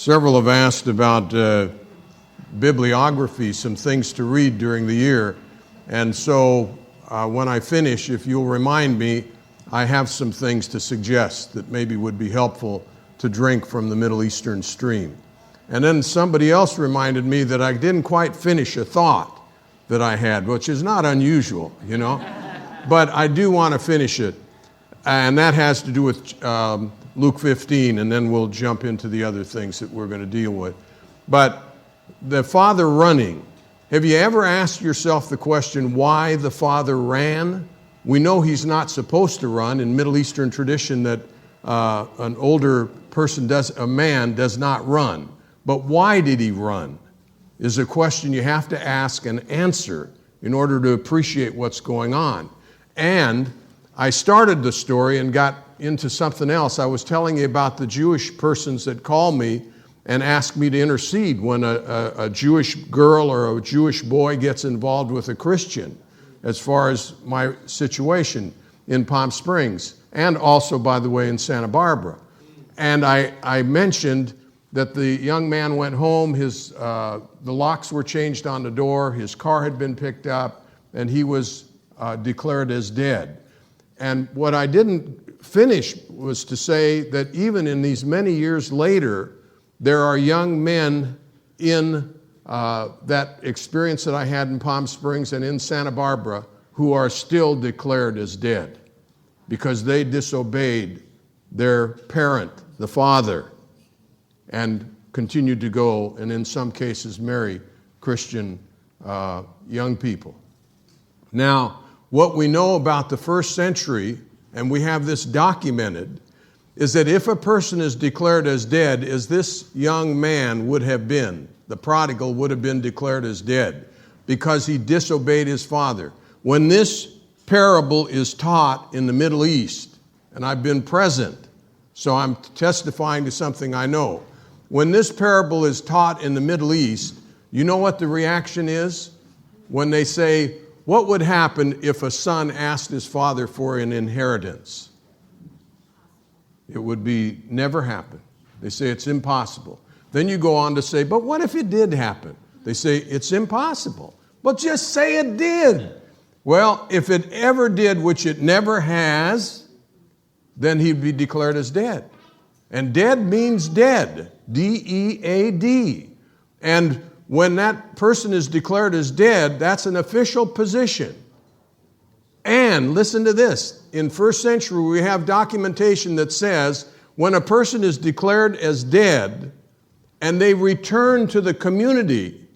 Several have asked about bibliography, some things to read during the year. And so when I finish, if you'll remind me, I have some things to suggest that maybe would be helpful to drink from the Middle Eastern stream. And then somebody else reminded me that I didn't quite finish a thought that I had, which is not unusual, you know. But I do want to finish it. And that has to do with Luke 15, and then we'll jump into the other things that we're going to deal with. But the father running. Have you ever asked yourself the question, why the father ran? We know he's not supposed to run. In Middle Eastern tradition, that an older person a man does not run. But why did he run? Is a question you have to ask and answer in order to appreciate what's going on. And I started the story and got into something else. I was telling you about the Jewish persons that call me and ask me to intercede when a Jewish girl or a Jewish boy gets involved with a Christian, as far as my situation in Palm Springs, and also, by the way, in Santa Barbara. And I mentioned that the young man went home, the locks were changed on the door, his car had been picked up, and he was declared as dead. And what I didn't finish was to say that even in these many years later, there are young men in that experience that I had in Palm Springs and in Santa Barbara who are still declared as dead because they disobeyed their parent, the father, and continued to go and in some cases marry Christian young people. Now, what we know about the first century, and we have this documented, is that if a person is declared as dead, as this young man would have been, the prodigal would have been declared as dead because he disobeyed his father. When this parable is taught in the Middle East, and I've been present, so I'm testifying to something I know. When this parable is taught in the Middle East, you know what the reaction is? When they say, what would happen if a son asked his father for an inheritance? It would be never happen. They say it's impossible. Then you go on to say, but what if it did happen? They say it's impossible. But just say it did. Well, if it ever did, which it never has, then he'd be declared as dead. And dead means dead. D-E-A-D. And when that person is declared as dead, that's an official position. And listen to this. In first century, we have documentation that says when a person is declared as dead and they return to the community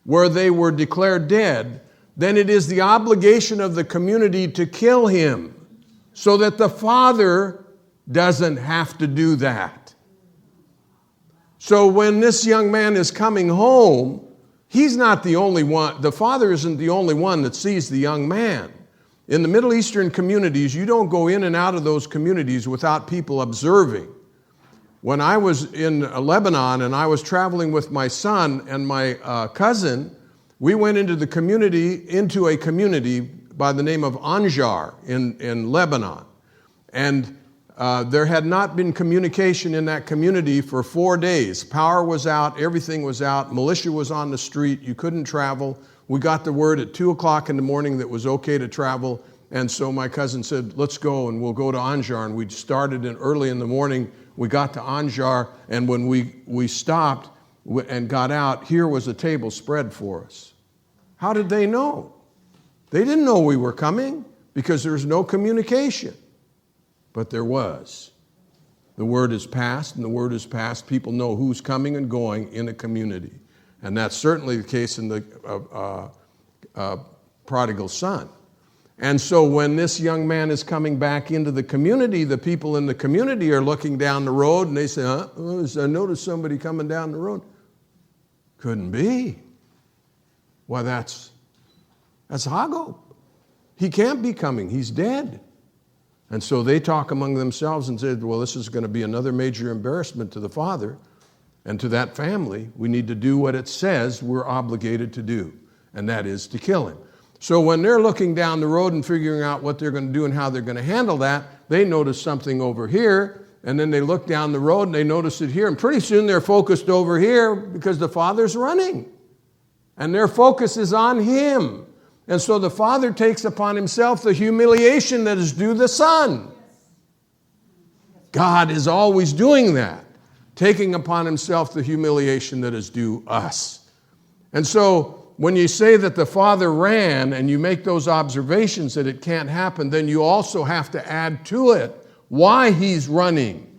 where they were declared dead, then it is the obligation of the community to kill him so that the father doesn't have to do that. So when this young man is coming home, he's not the only one. The father isn't the only one that sees the young man. In the Middle Eastern communities, you don't go in and out of those communities without people observing. When I was in Lebanon and I was traveling with my son and my cousin, we went into a community by the name of Anjar in Lebanon. And there had not been communication in that community for 4 days. Power was out, everything was out, militia was on the street, you couldn't travel. We got the word at 2 o'clock in the morning that it was okay to travel, and so my cousin said, let's go, and we'll go to Anjar. And we started early in the morning. We got to Anjar, and when we stopped and got out, here was a table spread for us. How did they know? They didn't know we were coming because there was no communication. But there was. The word is passed, and the word is passed. People know who's coming and going in a community. And that's certainly the case in the prodigal son. And so when this young man is coming back into the community, the people in the community are looking down the road, and they say, I noticed somebody coming down the road. Couldn't be. Why, that's Hago. He can't be coming. He's dead. And so they talk among themselves and say, well, this is going to be another major embarrassment to the father and to that family. We need to do what it says we're obligated to do, and that is to kill him. So when they're looking down the road and figuring out what they're going to do and how they're going to handle that, they notice something over here And then they look down the road and they notice it here. And pretty soon they're focused over here because the Father's running. And their focus is on Him. And so the Father takes upon Himself the humiliation that is due the Son. God is always doing that, taking upon Himself the humiliation that is due us. And so when you say that the Father ran and you make those observations that it can't happen, then you also have to add to it why He's running.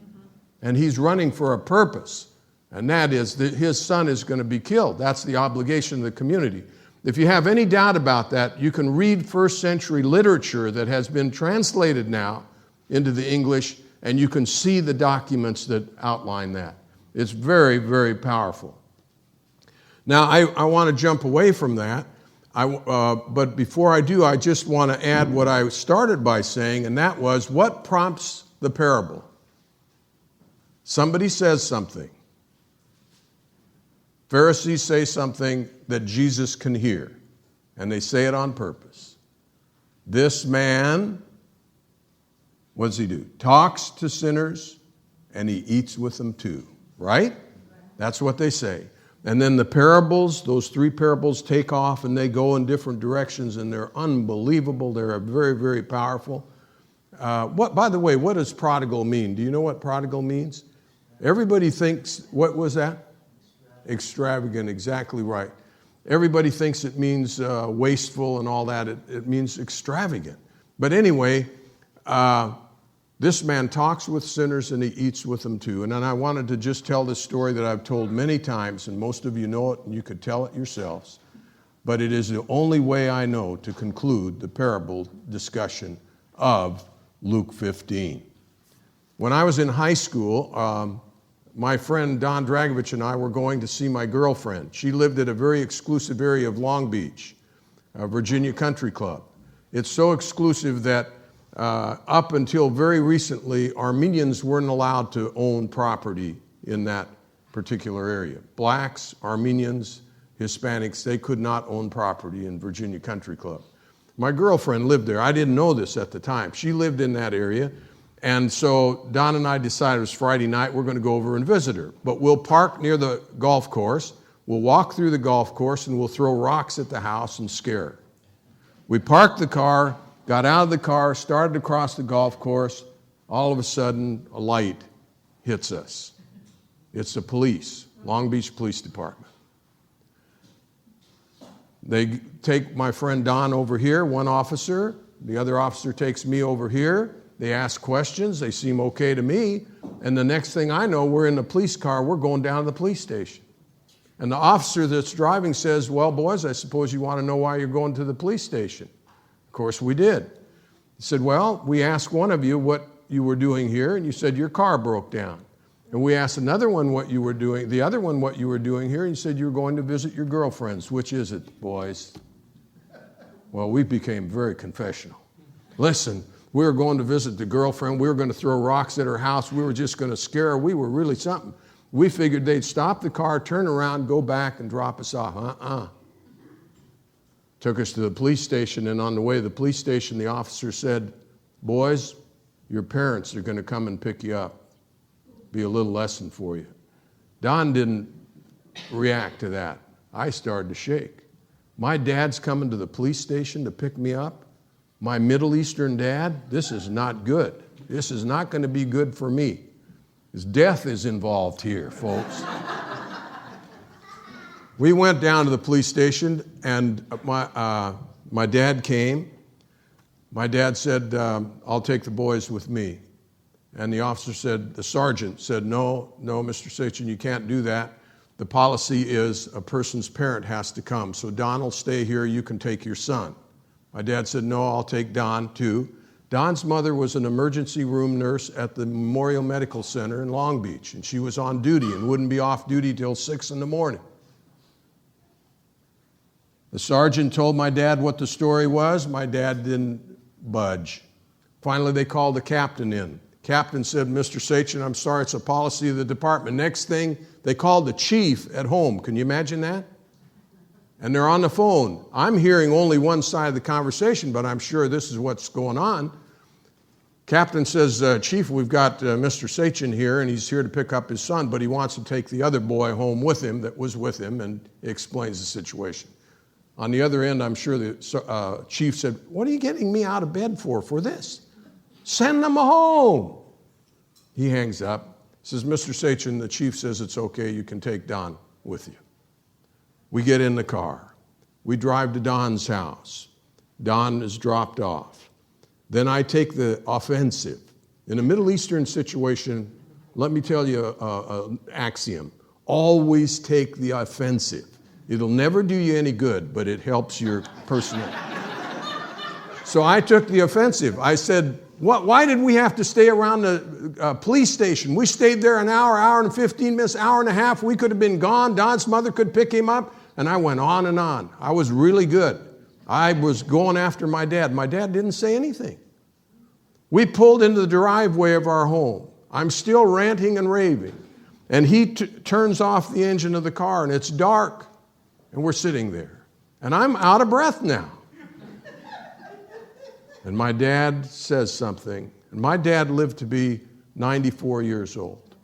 And He's running for a purpose. And that is that His Son is going to be killed. That's the obligation of the community. If you have any doubt about that, you can read first century literature that has been translated now into the English, and you can see the documents that outline that. It's very, very powerful. Now, I want to jump away from that, but before I do, I just want to add what I started by saying, and that was, what prompts the parable? Somebody says something. Pharisees say something that Jesus can hear, and they say it on purpose. This man, what does he do? Talks to sinners, and he eats with them too, right? That's what they say. And then the parables, those 3 parables take off, and they go in different directions, and they're unbelievable. They're very, very powerful. By the way, what does prodigal mean? Do you know what prodigal means? Everybody thinks, what was that? Extravagant, exactly right. Everybody thinks it means wasteful and all that. It means extravagant. But anyway, this man talks with sinners and he eats with them too. And then I wanted to just tell this story that I've told many times, and most of you know it and you could tell it yourselves. But it is the only way I know to conclude the parable discussion of Luke 15. When I was in high school, my friend Don Dragovich and I were going to see my girlfriend. She lived at a very exclusive area of Long Beach, Virginia Country Club. It's so exclusive that up until very recently, Armenians weren't allowed to own property in that particular area. Blacks, Armenians, Hispanics, they could not own property in Virginia Country Club. My girlfriend lived there. I didn't know this at the time. She lived in that area. And so Don and I decided it was Friday night, we're going to go over and visit her. But we'll park near the golf course, we'll walk through the golf course, and we'll throw rocks at the house and scare her. We parked the car, got out of the car, started across the golf course. All of a sudden, a light hits us. It's the police, Long Beach Police Department. They take my friend Don over here, one officer. The other officer takes me over here. They ask questions. They seem okay to me. And the next thing I know, we're in the police car. We're going down to the police station. And the officer that's driving says, well, boys, I suppose you want to know why you're going to the police station. Of course we did. He said, well, we asked one of you what you were doing here, and you said your car broke down. And we asked another one what you were doing, the other one what you were doing here, and you said you were going to visit your girlfriends. Which is it, boys? Well, we became very confessional. Listen, we were going to visit the girlfriend. We were going to throw rocks at her house. We were just going to scare her. We were really something. We figured they'd stop the car, turn around, go back, and drop us off. Took us to the police station, and on the way to the police station, the officer said, boys, your parents are going to come and pick you up. Be a little lesson for you. Don didn't react to that. I started to shake. My dad's coming to the police station to pick me up. My Middle Eastern dad, this is not good. This is not going to be good for me. His death is involved here, folks. We went down to the police station, and my dad came. My dad said, I'll take the boys with me. And the officer said, the sergeant said, no, Mr. Sachin, you can't do that. The policy is a person's parent has to come. So Don will stay here, you can take your son. My dad said, no, I'll take Don too. Don's mother was an emergency room nurse at the Memorial Medical Center in Long Beach, and she was on duty and wouldn't be off duty till 6 in the morning. The sergeant told my dad what the story was. My dad didn't budge. Finally, they called the captain in. Captain said, Mr. Sachin, I'm sorry, it's a policy of the department. Next thing, they called the chief at home. Can you imagine that? And they're on the phone. I'm hearing only one side of the conversation, but I'm sure this is what's going on. Captain says, Chief, we've got Mr. Sachin here, and he's here to pick up his son, but he wants to take the other boy home with him that was with him, and he explains the situation. On the other end, I'm sure the chief said, what are you getting me out of bed for this? Send them home. He hangs up, says, Mr. Sachin, the chief says it's okay, you can take Don with you. We get in the car. We drive to Don's house. Don is dropped off. Then I take the offensive. In a Middle Eastern situation, let me tell you an axiom. Always take the offensive. It'll never do you any good, but it helps your personal. So I took the offensive. I said, why did we have to stay around the police station? We stayed there an hour, hour and 15 minutes, hour and a half. We could have been gone. Don's mother could pick him up. And I went on and on. I was really good. I was going after my dad. My dad didn't say anything. We pulled into the driveway of our home. I'm still ranting and raving. And he turns off the engine of the car, and it's dark. And we're sitting there. And I'm out of breath now. And my dad says something. And my dad lived to be 94 years old.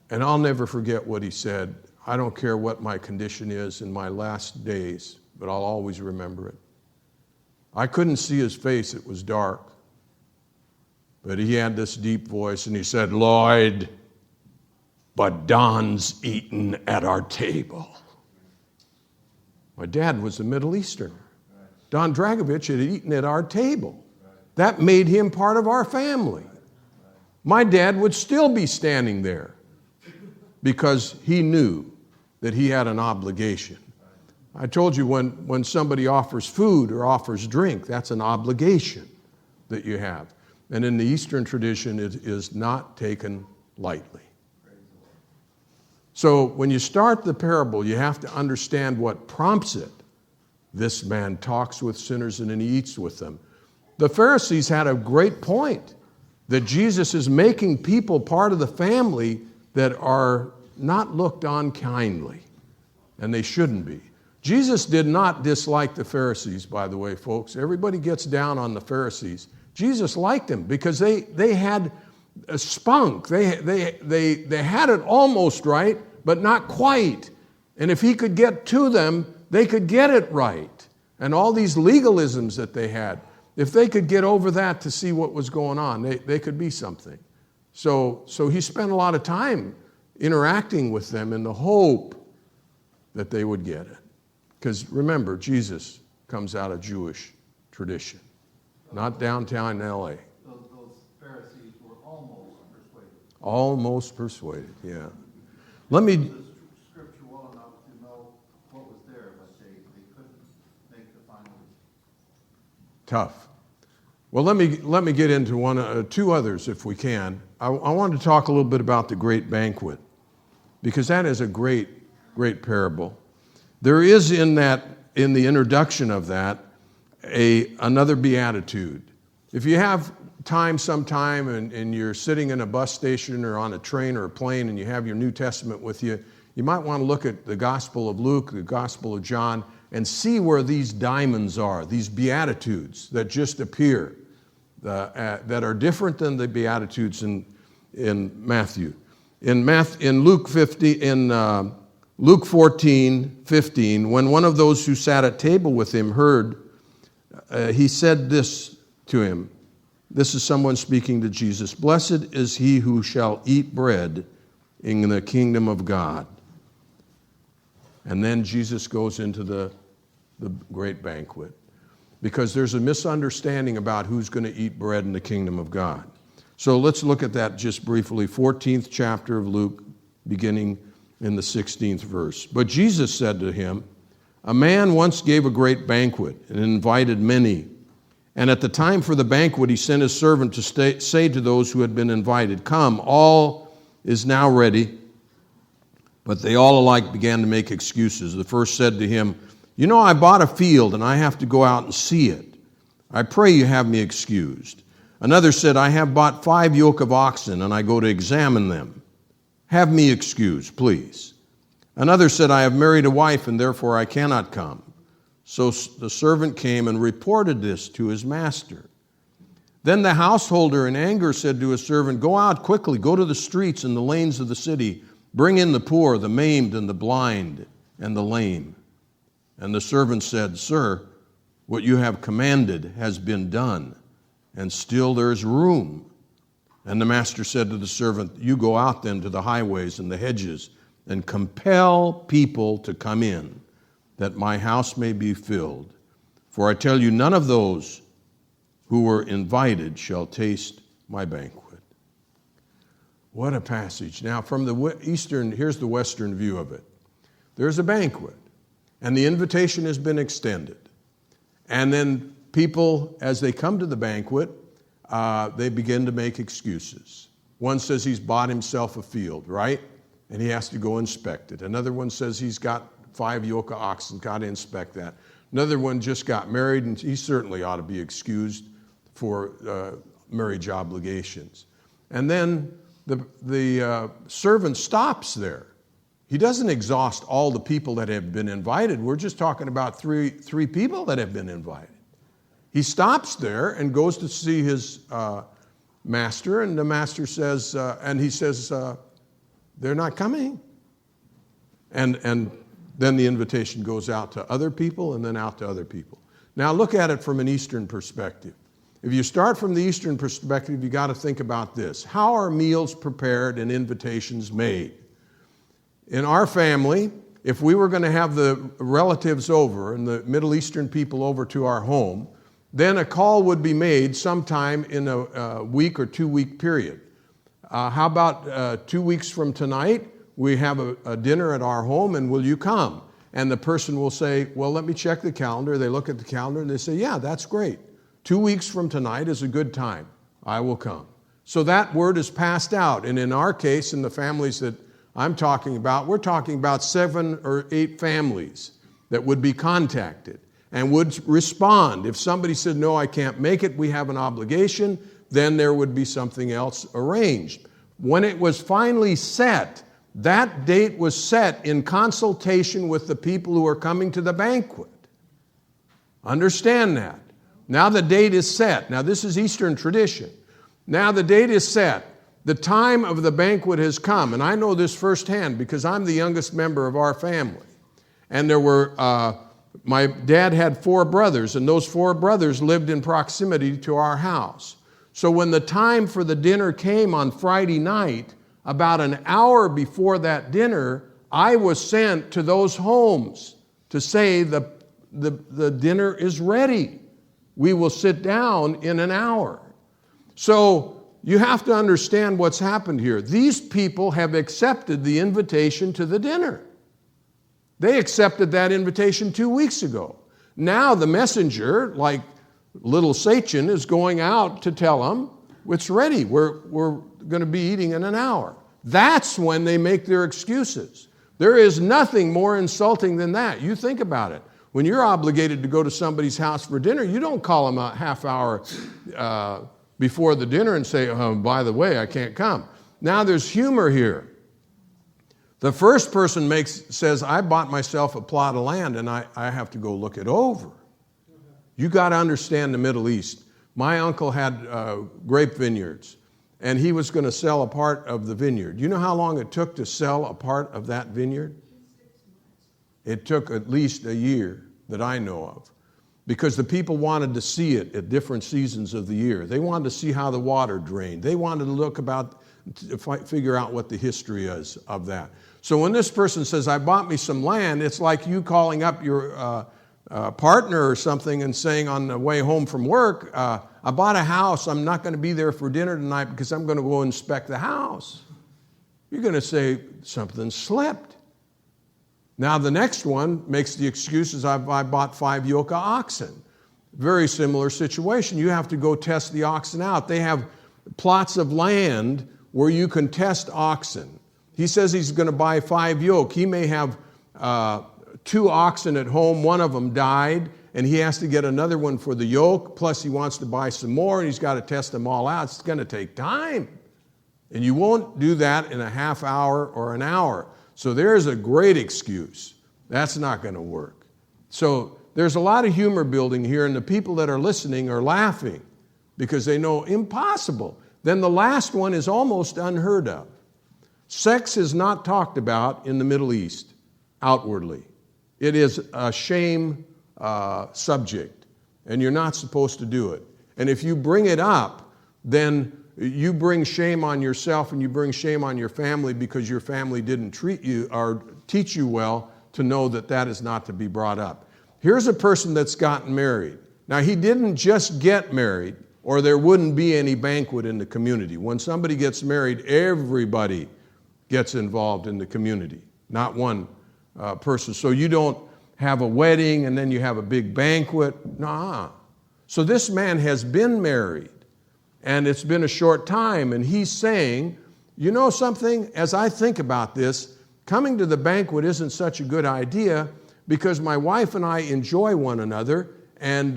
And I'll never forget what he said. I don't care what my condition is in my last days, but I'll always remember it. I couldn't see his face, it was dark. But he had this deep voice, and he said, Lloyd, but Don's eaten at our table. My dad was a Middle Easterner. Don Dragovich had eaten at our table. That made him part of our family. My dad would still be standing there because he knew that he had an obligation. I told you when somebody offers food or offers drink, that's an obligation that you have. And in the Eastern tradition, it is not taken lightly. So when you start the parable, you have to understand what prompts it. This man talks with sinners and then he eats with them. The Pharisees had a great point that Jesus is making people part of the family that are not looked on kindly, and they shouldn't be. Jesus did not dislike the Pharisees, by the way, folks. Everybody gets down on the Pharisees. Jesus liked them because they had a spunk. They had it almost right, but not quite. And if he could get to them, they could get it right. And all these legalisms that they had, if they could get over that to see what was going on, they could be something. So he spent a lot of time interacting with them in the hope that they would get it. Because remember, Jesus comes out of Jewish tradition, not downtown L.A. Those Pharisees were almost persuaded. Almost persuaded, yeah. Let me... The scripture well enough to know what was there, but they couldn't make the final. Tough. Well, let me get into two others if we can. I want to talk a little bit about the great banquet, because that is a great parable. There is in the introduction of that another beatitude. If you have time sometime and you're sitting in a bus station or on a train or a plane and you have your New Testament with you, you might want to look at the Gospel of Luke, the Gospel of John, and see where these diamonds are, these beatitudes that just appear, that are different than the beatitudes in Matthew. In Luke 14:15, when one of those who sat at table with him heard, he said this to him. This is someone speaking to Jesus. Blessed is he who shall eat bread in the kingdom of God. And then Jesus goes into the great banquet, because there's a misunderstanding about who's going to eat bread in the kingdom of God. So let's look at that just briefly. 14th chapter of Luke, beginning in the 16th verse. But Jesus said to him, a man once gave a great banquet and invited many. And at the time for the banquet, he sent his servant to say to those who had been invited, come, all is now ready. But they all alike began to make excuses. The first said to him, you know, I bought a field and I have to go out and see it. I pray you have me excused. Another said, I have bought 5 yoke of oxen and I go to examine them. Have me excused, please. Another said, I have married a wife and therefore I cannot come. So the servant came and reported this to his master. Then the householder in anger said to his servant, "Go out quickly, go to the streets and the lanes of the city. Bring in the poor, the maimed, and the blind, and the lame." And the servant said, "Sir, what you have commanded has been done, and still there is room." And the master said to the servant, "You go out then to the highways and the hedges, and compel people to come in, that my house may be filled. For I tell you, none of those who were invited shall taste my banquet." What a passage. Now, from the eastern, here's the western view of it. There's a banquet, and the invitation has been extended. And then people, as they come to the banquet, they begin to make excuses. One says he's bought himself a field, right? And he has to go inspect it. Another one says he's got 5 yoke of oxen, got to inspect that. Another one just got married, and he certainly ought to be excused for marriage obligations. And then the servant stops there. He doesn't exhaust all the people that have been invited. We're just talking about three people that have been invited. He stops there and goes to see his master, and the master says, they're not coming. And then the invitation goes out to other people and then out to other people. Now look at it from an Eastern perspective. If you start from the Eastern perspective, you got to think about this. How are meals prepared and invitations made? In our family, if we were going to have the relatives over and the Middle Eastern people over to our home, then a call would be made sometime in a week or 2-week period. How about 2 weeks from tonight, we have a dinner at our home, and will you come? And the person will say, well, let me check the calendar. They look at the calendar and they say, yeah, that's great. 2 weeks from tonight is a good time. I will come. So that word is passed out. And in our case, in the families that I'm talking about, we're talking about 7 or 8 families that would be contacted and would respond. If somebody said, no, I can't make it, we have an obligation, then there would be something else arranged. When it was finally set, that date was set in consultation with the people who are coming to the banquet. Understand that. Now the date is set. Now this is Eastern tradition. Now the date is set. The time of the banquet has come. And I know this firsthand because I'm the youngest member of our family. And there were, my dad had 4 brothers, and those 4 brothers lived in proximity to our house. So when the time for the dinner came on Friday night, about an hour before that dinner, I was sent to those homes to say the dinner is ready. We will sit down in an hour. So you have to understand what's happened here. These people have accepted the invitation to the dinner. They accepted that invitation 2 weeks ago. Now the messenger, like little Satan, is going out to tell them, it's ready. We're going to be eating in an hour. That's when they make their excuses. There is nothing more insulting than that. You think about it. When you're obligated to go to somebody's house for dinner, you don't call them a half hour before the dinner and say, oh, by the way, I can't come. Now there's humor here. The first person says, I bought myself a plot of land and I have to go look it over. You got to understand the Middle East. My uncle had grape vineyards, and he was going to sell a part of the vineyard. You know how long it took to sell a part of that vineyard? It took at least a year that I know of, because the people wanted to see it at different seasons of the year. They wanted to see how the water drained. They wanted to figure out what the history is of that. So when this person says, I bought me some land, it's like you calling up your partner or something and saying on the way home from work, I bought a house, I'm not going to be there for dinner tonight because I'm going to go inspect the house. You're going to say something slipped. Now the next one makes the excuses, I bought 5 yoke of oxen. Very similar situation. You have to go test the oxen out. They have plots of land where you can test oxen. He says he's going to buy 5 yoke. He may have 2 oxen at home, one of them died, and he has to get another one for the yoke, plus he wants to buy some more, and he's got to test them all out. It's going to take time. And you won't do that in a half hour or an hour. So there's a great excuse. That's not going to work. So there's a lot of humor building here, and the people that are listening are laughing. because they know impossible. Then the last one is almost unheard of. Sex is not talked about in the Middle East outwardly. It is a shame subject, and you're not supposed to do it. And if you bring it up, then you bring shame on yourself and you bring shame on your family because your family didn't treat you or teach you well to know that that is not to be brought up. Here's a person that's gotten married. Now, he didn't just get married, or there wouldn't be any banquet in the community. When somebody gets married, everybody gets involved in the community, not one person. So you don't have a wedding and then you have a big banquet. Nah. So this man has been married, and it's been a short time, and he's saying, you know something, as I think about this, coming to the banquet isn't such a good idea because my wife and I enjoy one another, and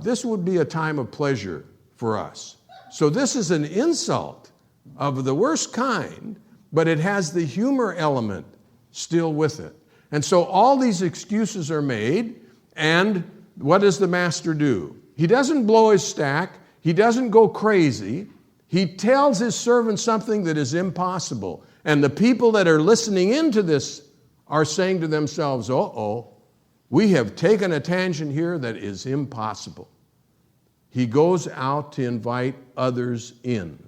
this would be a time of pleasure for us. So this is an insult of the worst kind, but it has the humor element still with it. And so all these excuses are made, and what does the master do? He doesn't blow his stack. He doesn't go crazy. He tells his servant something that is impossible. And the people that are listening into this are saying to themselves, uh-oh, we have taken a tangent here that is impossible. He goes out to invite others in.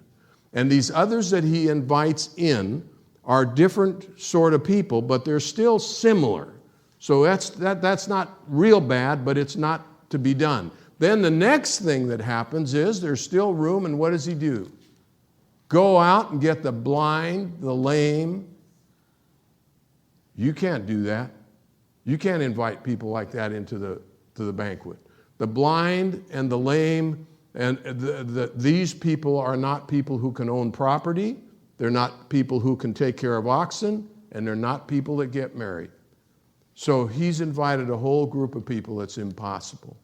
And these others that he invites in are different sort of people, but they're still similar. So that's not real bad, but it's not to be done. Then the next thing that happens is there's still room, and what does he do? Go out and get the blind, the lame. You can't do that. You can't invite people like that into the banquet. The blind and the lame, and these people are not people who can own property. They're not people who can take care of oxen, and they're not people that get married. So he's invited a whole group of people that's impossible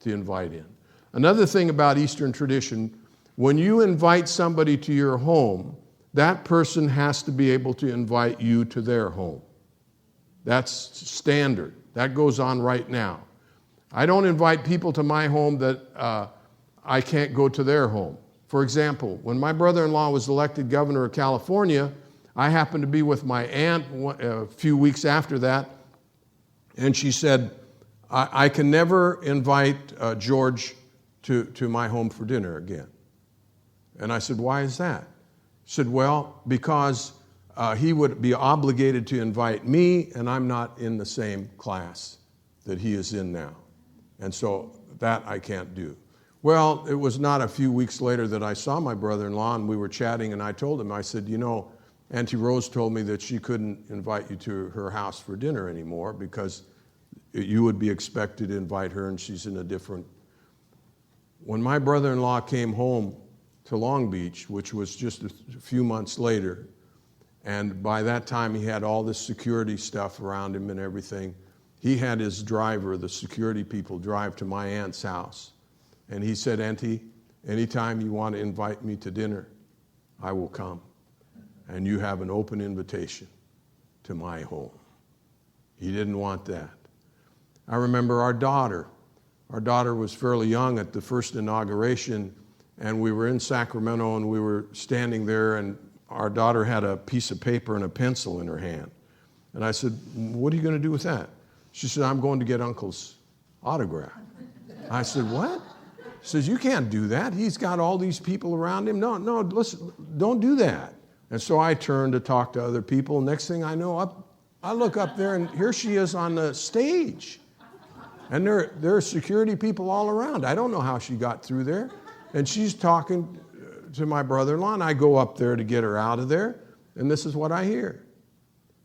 to invite in. Another thing about Eastern tradition, when you invite somebody to your home, that person has to be able to invite you to their home. That's standard. That goes on right now. I don't invite people to my home that I can't go to their home. For example, when my brother-in-law was elected governor of California, I happened to be with my aunt a few weeks after that, and she said, I can never invite George to my home for dinner again. And I said, why is that? She said, well, because he would be obligated to invite me, and I'm not in the same class that he is in now. And so that I can't do. Well, it was not a few weeks later that I saw my brother-in-law, and we were chatting, and I told him, I said, you know, Auntie Rose told me that she couldn't invite you to her house for dinner anymore because you would be expected to invite her, and she's in a different... When my brother-in-law came home to Long Beach, which was just a few months later, and by that time he had all this security stuff around him and everything, he had his driver, the security people, drive to my aunt's house. And he said, Auntie, anytime you want to invite me to dinner, I will come. And you have an open invitation to my home. He didn't want that. I remember our daughter. Our daughter was fairly young at the first inauguration, and we were in Sacramento, and we were standing there, and our daughter had a piece of paper and a pencil in her hand. And I said, what are you going to do with that? She said, I'm going to get Uncle's autograph. I said, what? She says, you can't do that. He's got all these people around him. No, listen, don't do that. And so I turned to talk to other people. Next thing I know, I look up there, and here she is on the stage. And there are security people all around. I don't know how she got through there. And she's talking to my brother-in-law, and I go up there to get her out of there, and this is what I hear.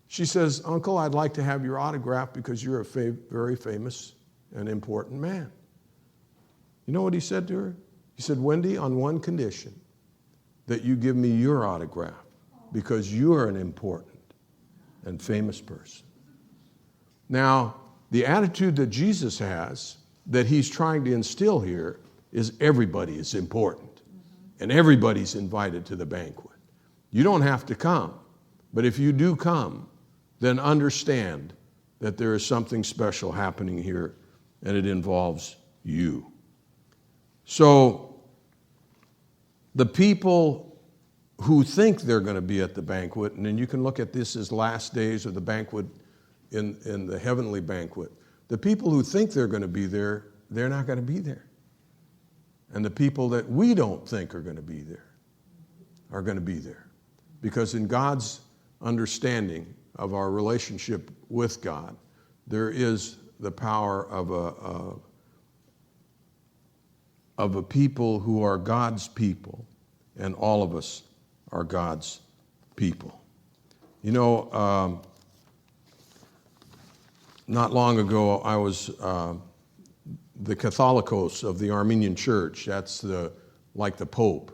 She says, Uncle, I'd like to have your autograph because you're a very famous and important man. You know what he said to her? He said, Wendy, on one condition, that you give me your autograph because you're an important and famous person. Now, the attitude that Jesus has, that he's trying to instill here, is everybody is important, and everybody's invited to the banquet. You don't have to come, but if you do come, then understand that there is something special happening here, and it involves you. So the people who think they're going to be at the banquet, and then you can look at this as last days of the banquet in the heavenly banquet. The people who think they're going to be there, they're not going to be there. And the people that we don't think are going to be there are going to be there. Because in God's understanding of our relationship with God, there is the power of a people who are God's people, and all of us are God's people. You know, not long ago, I was the Catholicos of the Armenian Church. That's like the Pope.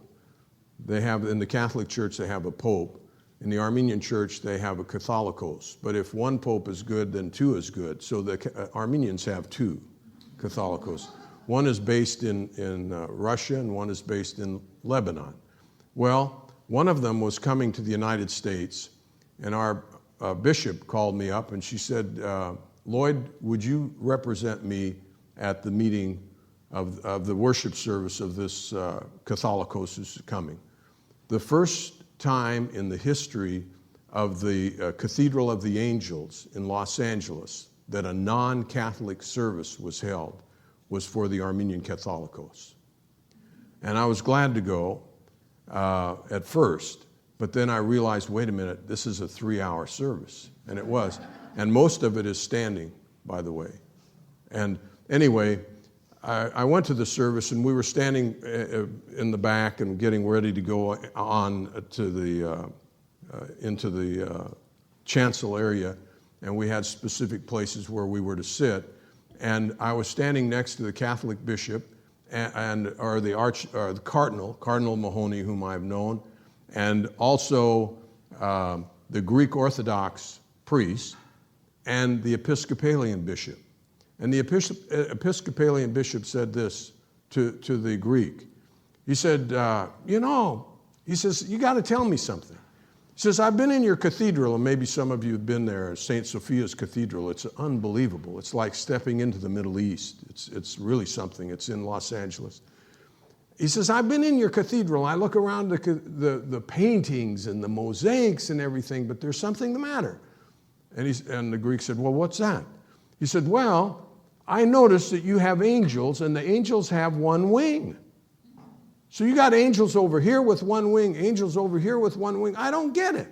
They have, in the Catholic Church, they have a Pope. In the Armenian Church, they have a Catholicos. But if one Pope is good, then two is good. So the Armenians have two Catholicos. One is based in Russia, and one is based in Lebanon. Well, one of them was coming to the United States, and our bishop called me up, and she said, Lloyd, would you represent me at the meeting of the worship service of this Catholicos who's coming? The first time in the history of the Cathedral of the Angels in Los Angeles that a non-Catholic service was held was for the Armenian Catholicos. And I was glad to go at first, but then I realized, wait a minute, this is a 3-hour service. And it was. And most of it is standing, by the way. And anyway, I went to the service, and we were standing in the back and getting ready to go on to the into the chancel area, and we had specific places where we were to sit. And I was standing next to the Catholic bishop or the Cardinal Mahoney, whom I've known, and also the Greek Orthodox priest and the Episcopalian bishop. And the Episcopalian bishop said this to the Greek. He said, he says, you got to tell me something. He says, I've been in your cathedral, and maybe some of you have been there, St. Sophia's Cathedral. It's unbelievable. It's like stepping into the Middle East. It's really something. It's in Los Angeles. He says, I've been in your cathedral. I look around the paintings and the mosaics and everything, but there's something the matter. And the Greek said, well, what's that? He said, well, I noticed that you have angels, and the angels have one wing. So you got angels over here with one wing, angels over here with one wing. I don't get it.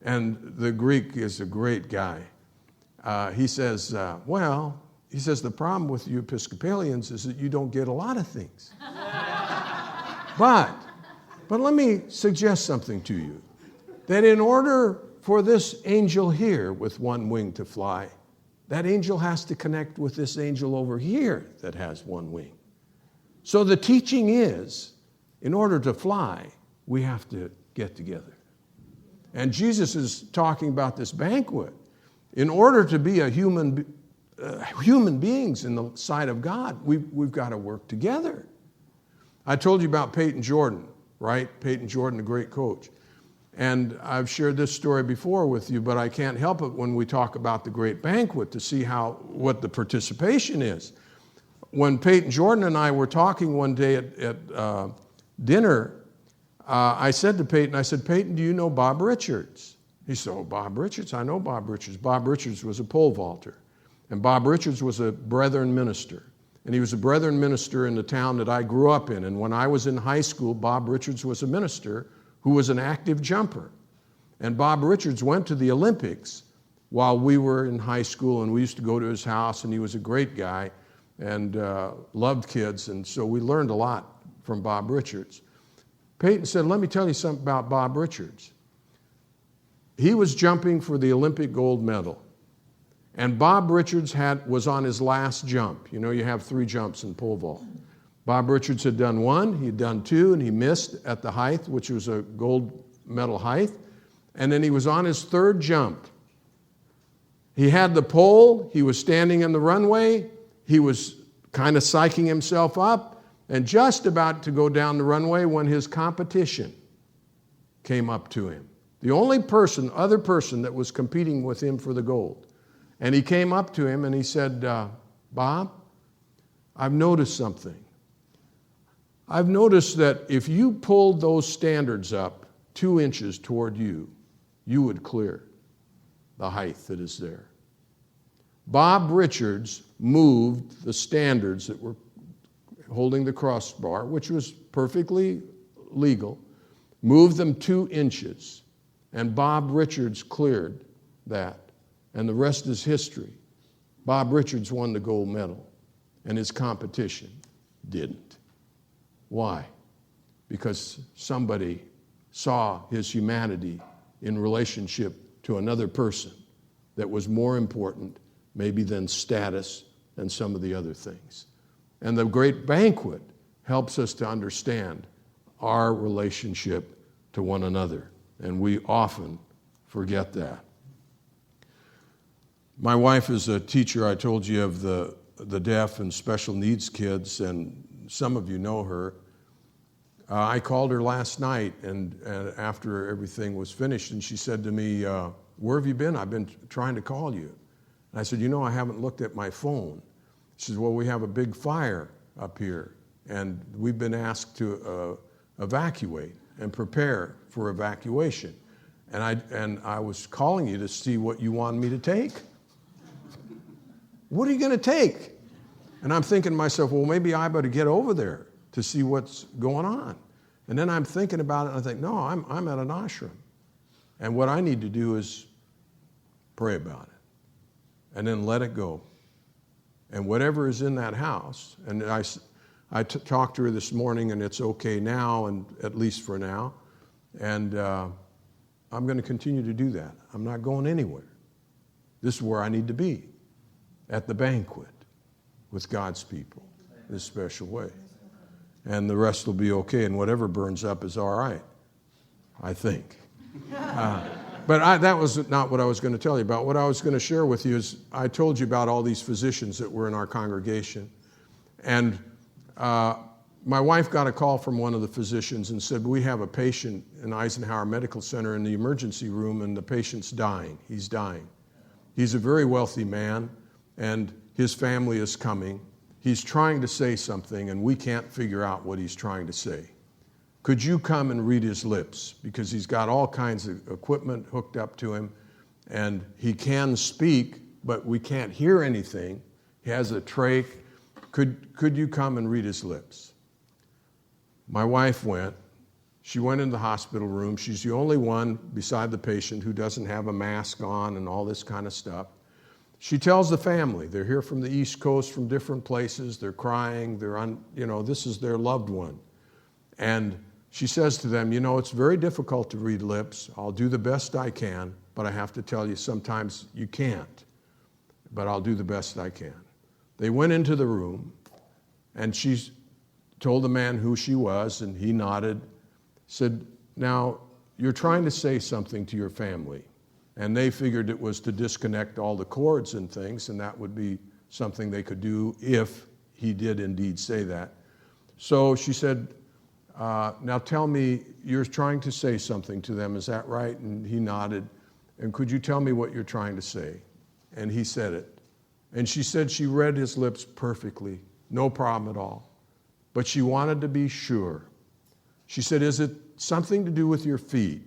And the Greek is a great guy. He says, the problem with you Episcopalians is that you don't get a lot of things. But let me suggest something to you, that in order for this angel here with one wing to fly, that angel has to connect with this angel over here that has one wing. So the teaching is, in order to fly, we have to get together. And Jesus is talking about this banquet. In order to be a human beings in the sight of God, we've got to work together. I told you about Peyton Jordan, right? Peyton Jordan, the great coach. And I've shared this story before with you, but I can't help it when we talk about the great banquet to see what the participation is. When Peyton Jordan and I were talking one day at dinner, I said to Peyton, Peyton, do you know Bob Richards? He said, oh, Bob Richards? I know Bob Richards. Bob Richards was a pole vaulter. And Bob Richards was a Brethren minister. And he was a Brethren minister in the town that I grew up in. And when I was in high school, Bob Richards was a minister who was an active jumper. And Bob Richards went to the Olympics while we were in high school, and we used to go to his house, and he was a great guy and loved kids, and so we learned a lot from Bob Richards. Peyton said, let me tell you something about Bob Richards. He was jumping for the Olympic gold medal, and Bob Richards was on his last jump. You know, you have 3 jumps in pole vault. Bob Richards had done 1, he had done 2, and he missed at the height, which was a gold medal height, and then he was on his 3rd jump. He had the pole, he was standing in the runway, he was kind of psyching himself up and just about to go down the runway when his competition came up to him. The only other person that was competing with him for the gold. And he came up to him and he said, Bob, I've noticed something. I've noticed that if you pulled those standards up 2 inches toward you, you would clear the height that is there. Bob Richards moved the standards that were holding the crossbar, which was perfectly legal, moved them 2 inches, and Bob Richards cleared that, and the rest is history. Bob Richards won the gold medal, and his competition didn't. Why? Because somebody saw his humanity in relationship to another person that was more important maybe than status and some of the other things. And the great banquet helps us to understand our relationship to one another, and we often forget that. My wife is a teacher, I told you, of the deaf and special needs kids, and some of you know her. I called her last night, and after everything was finished, and she said to me, where have you been? I've been trying to call you. And I said, I haven't looked at my phone. She says, well, we have a big fire up here, and we've been asked to evacuate and prepare for evacuation. And I was calling you to see what you wanted me to take. What are you going to take? And I'm thinking to myself, well, maybe I better get over there to see what's going on. And then I'm thinking about it, and I think, no, I'm at an ashram. And what I need to do is pray about it and then let it go. And whatever is in that house, and I talked to her this morning, and it's okay now, and at least for now. And I'm going to continue to do that. I'm not going anywhere. This is where I need to be, at the banquet with God's people in a special way. And the rest will be okay, and whatever burns up is all right, I think. But that was not what I was going to tell you about. What I was going to share with you is I told you about all these physicians that were in our congregation. And my wife got a call from one of the physicians and said, we have a patient in Eisenhower Medical Center in the emergency room, and the patient's dying. He's dying. He's a very wealthy man, and his family is coming. He's trying to say something, and we can't figure out what he's trying to say. Could you come and read his lips? Because he's got all kinds of equipment hooked up to him, and he can speak, but we can't hear anything. He has a trach. Could you come and read his lips? My wife went. She went in the hospital room. She's the only one beside the patient who doesn't have a mask on and all this kind of stuff. She tells the family, they're here from the East Coast, from different places, they're crying, this is their loved one. And she says to them, it's very difficult to read lips. I'll do the best I can, but I have to tell you, sometimes you can't. But I'll do the best I can. They went into the room, and she told the man who she was, and he nodded, said, now, you're trying to say something to your family. And they figured it was to disconnect all the cords and things, and that would be something they could do if he did indeed say that. So she said, now tell me, you're trying to say something to them, is that right? And he nodded. And could you tell me what you're trying to say? And he said it. And she said she read his lips perfectly, no problem at all. But she wanted to be sure. She said, is it something to do with your feet?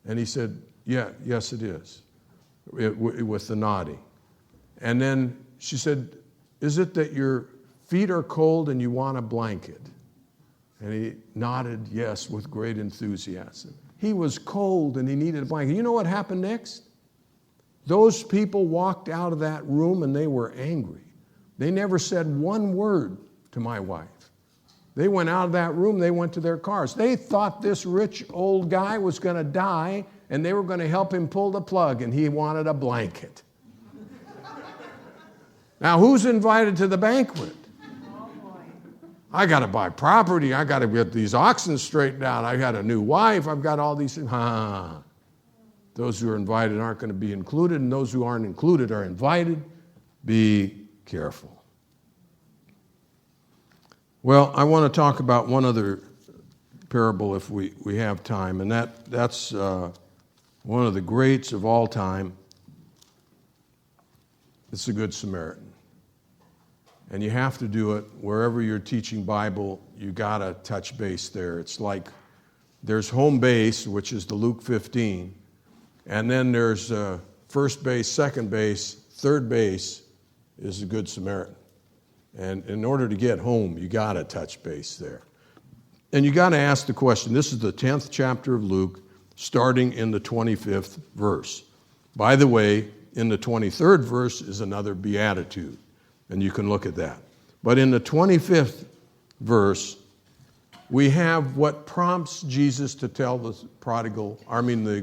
And he said, yes, it is, with the nodding. And then she said, is it that your feet are cold and you want a blanket? And he nodded yes with great enthusiasm. He was cold and he needed a blanket. You know what happened next? Those people walked out of that room and they were angry. They never said one word to my wife. They went out of that room, they went to their cars. They thought this rich old guy was going to die, and they were going to help him pull the plug, and he wanted a blanket. Now, who's invited to the banquet? I got to buy property. I got to get these oxen straightened out. I got a new wife. I've got all these things. Those who are invited aren't going to be included, and those who aren't included are invited. Be careful. Well, I want to talk about one other parable if we have time, and that's one of the greats of all time. It's the Good Samaritan. And you have to do it wherever you're teaching Bible. you got to touch base there. It's like there's home base, which is the Luke 15, and then there's first base, second base, third base is the Good Samaritan. And in order to get home, you got to touch base there. And you got to ask the question. This is the 10th chapter of Luke, starting in the 25th verse. By the way, in the 23rd verse is another beatitude, and you can look at that. But in the 25th verse, we have what prompts Jesus to tell the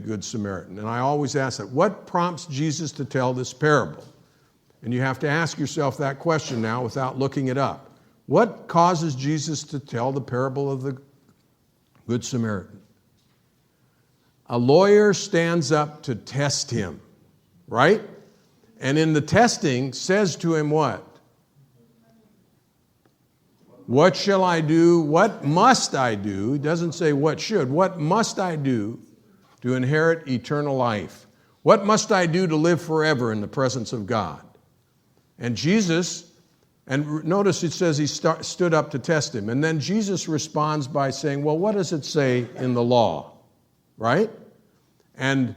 Good Samaritan. And I always ask that, what prompts Jesus to tell this parable? And you have to ask yourself that question now without looking it up. What causes Jesus to tell the parable of the Good Samaritan? A lawyer stands up to test him, right? And in the testing says to him what? What shall I do? What must I do? He doesn't say what should. What must I do to inherit eternal life? What must I do to live forever in the presence of God? And Jesus, and notice it says he stood up to test him. And then Jesus responds by saying, well, what does it say in the law? Right? And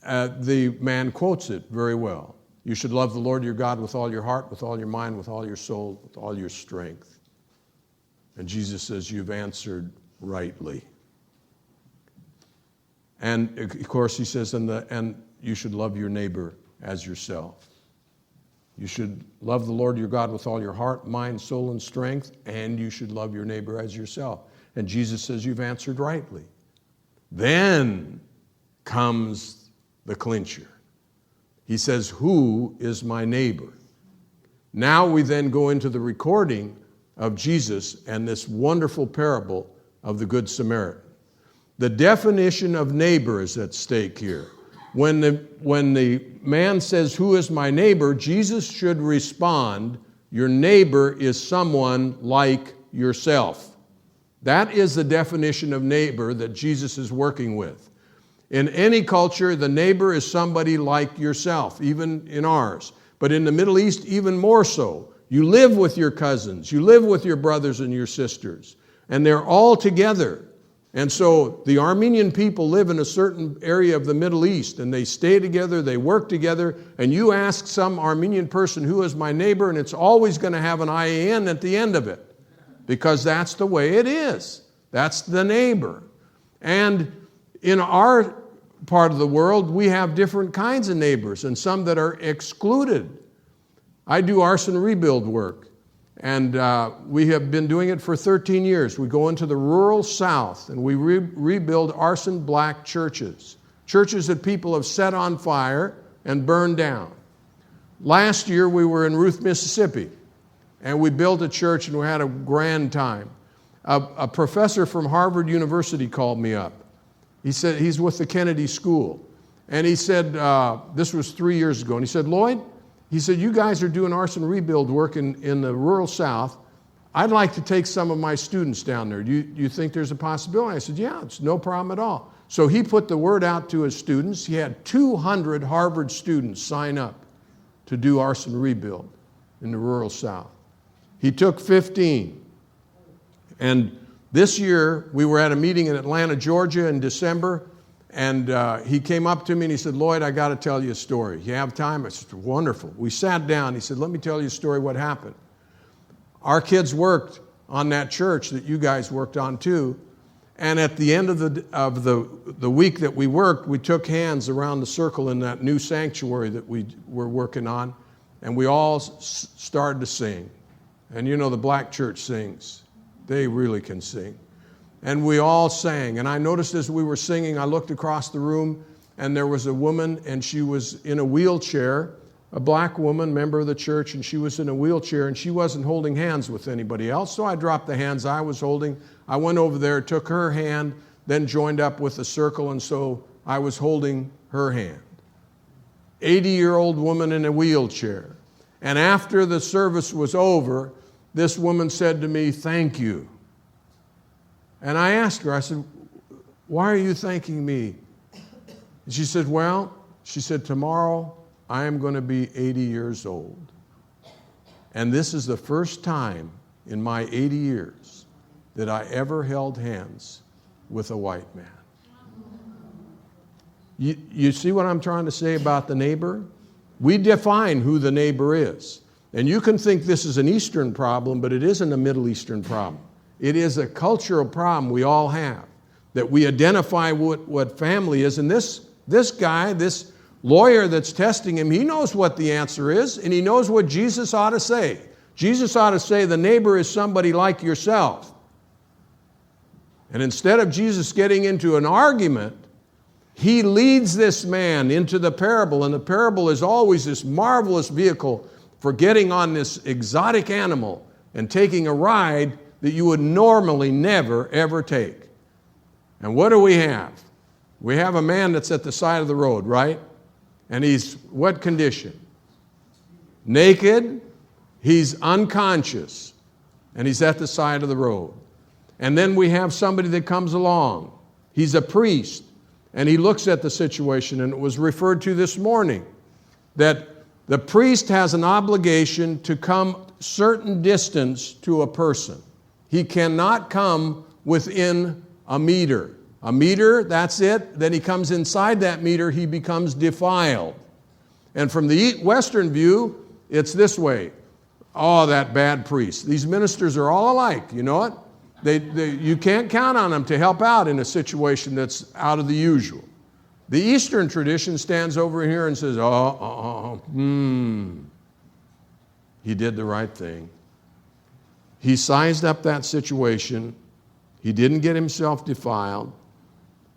the man quotes it very well. You should love the Lord your God with all your heart, with all your mind, with all your soul, with all your strength. And Jesus says, you've answered rightly. And of course he says, and you should love your neighbor as yourself. You should love the Lord your God with all your heart, mind, soul, and strength, and you should love your neighbor as yourself. And Jesus says, you've answered rightly. Then comes the clincher. He says, who is my neighbor? Now we then go into the recording of Jesus and this wonderful parable of the Good Samaritan. The definition of neighbor is at stake here. When the man says, who is my neighbor, Jesus should respond, your neighbor is someone like yourself. That is the definition of neighbor that Jesus is working with. In any culture, the neighbor is somebody like yourself, even in ours. But in the Middle East, even more so. You live with your cousins, you live with your brothers and your sisters, and they're all together. And so the Armenian people live in a certain area of the Middle East, and they stay together, they work together, and you ask some Armenian person, who is my neighbor, and it's always going to have an IAN at the end of it, because that's the way it is. That's the neighbor. And in our part of the world, we have different kinds of neighbors, and some that are excluded. I do arson rebuild work, and we have been doing it for 13 years. We go into the rural South, and we rebuild arson black churches that people have set on fire and burned down. Last year, we were in Ruth, Mississippi, and we built a church, and we had a grand time. A professor from Harvard University called me up. He said, he's with the Kennedy School, and he said, this was 3 years ago, and he said, Lloyd, he said, you guys are doing arson rebuild work in the rural South. I'd like to take some of my students down there. Do you think there's a possibility? I said, yeah, it's no problem at all. So he put the word out to his students. He had 200 Harvard students sign up to do arson rebuild in the rural South. He took 15. And this year, we were at a meeting in Atlanta, Georgia in December, and he came up to me and he said, Lloyd, I got to tell you a story. You have time? I said, wonderful. We sat down. He said, let me tell you a story what happened. Our kids worked on that church that you guys worked on too, and at the end of the week that we worked, we took hands around the circle in that new sanctuary that we were working on, and we all started to sing. And you know the black church sings. They really can sing. And we all sang. And I noticed as we were singing, I looked across the room, and there was a woman, and she was in a wheelchair, a black woman, member of the church, and she was in a wheelchair, and she wasn't holding hands with anybody else. So I dropped the hands I was holding. I went over there, took her hand, then joined up with the circle, and so I was holding her hand. 80-year-old woman in a wheelchair. And after the service was over, this woman said to me, thank you. And I asked her, I said, why are you thanking me? And she said, tomorrow I am going to be 80 years old. And this is the first time in my 80 years that I ever held hands with a white man. You see what I'm trying to say about the neighbor? We define who the neighbor is. And you can think this is an Eastern problem, but it isn't a Middle Eastern problem. It is a cultural problem we all have, that we identify what family is. And this guy, this lawyer that's testing him, he knows what the answer is, and he knows what Jesus ought to say. Jesus ought to say the neighbor is somebody like yourself. And instead of Jesus getting into an argument, he leads this man into the parable, and the parable is always this marvelous vehicle for getting on this exotic animal and taking a ride that you would normally never, ever take. And what do we have? We have a man that's at the side of the road, right? And he's what condition? Naked, he's unconscious, and he's at the side of the road. And then we have somebody that comes along. He's a priest, and he looks at the situation, and it was referred to this morning that the priest has an obligation to come certain distance to a person. He cannot come within a meter. A meter, that's it. Then he comes inside that meter, he becomes defiled. And from the Western view, it's this way. Oh, that bad priest. These ministers are all alike, you know it? You can't count on them to help out in a situation that's out of the usual. The Eastern tradition stands over here and says, he did the right thing. He sized up that situation. He didn't get himself defiled.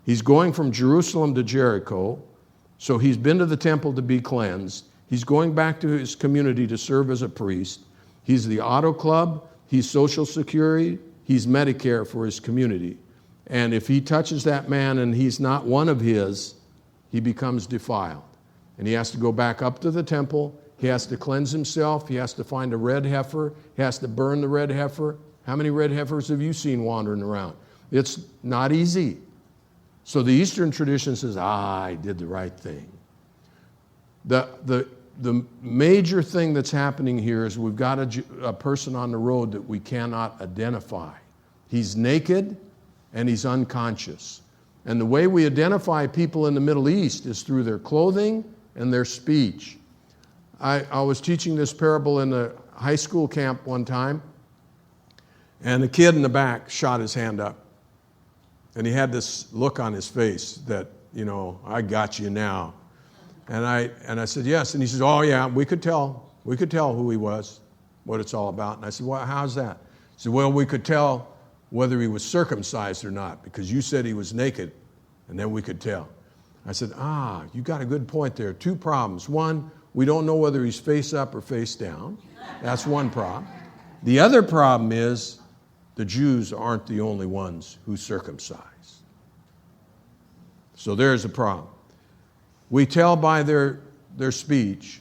He's going from Jerusalem to Jericho, so he's been to the temple to be cleansed. He's going back to his community to serve as a priest. He's the auto club. He's Social Security. He's Medicare for his community. And if he touches that man and he's not one of his, he becomes defiled. And he has to go back up to the temple. He has to cleanse himself. He has to find a red heifer. He has to burn the red heifer. How many red heifers have you seen wandering around? It's not easy. So the Eastern tradition says, I did the right thing. The major thing that's happening here is we've got a person on the road that we cannot identify. He's naked and he's unconscious. And the way we identify people in the Middle East is through their clothing and their speech. I was teaching this parable in a high school camp one time, and a kid in the back shot his hand up. And he had this look on his face that, I got you now. And I said, yes. And he says, oh, yeah, we could tell who he was, what it's all about. And I said, well, how's that? He said, well, we could tell whether he was circumcised or not, because you said he was naked, and then we could tell. I said, you got a good point there. Two problems. One, we don't know whether he's face up or face down. That's one problem. The other problem is the Jews aren't the only ones who circumcise. So there's a problem. We tell by their speech.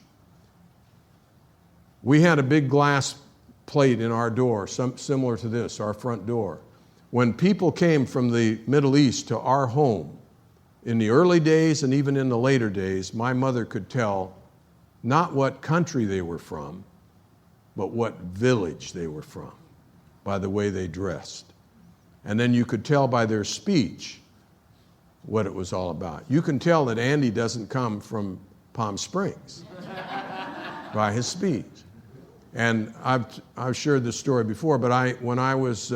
We had a big glass plate in our door, similar to this, our front door. When people came from the Middle East to our home, in the early days and even in the later days, my mother could tell not what country they were from, but what village they were from, by the way they dressed. And then you could tell by their speech what it was all about. You can tell that Andy doesn't come from Palm Springs by his speech. And I've shared this story before, but when I was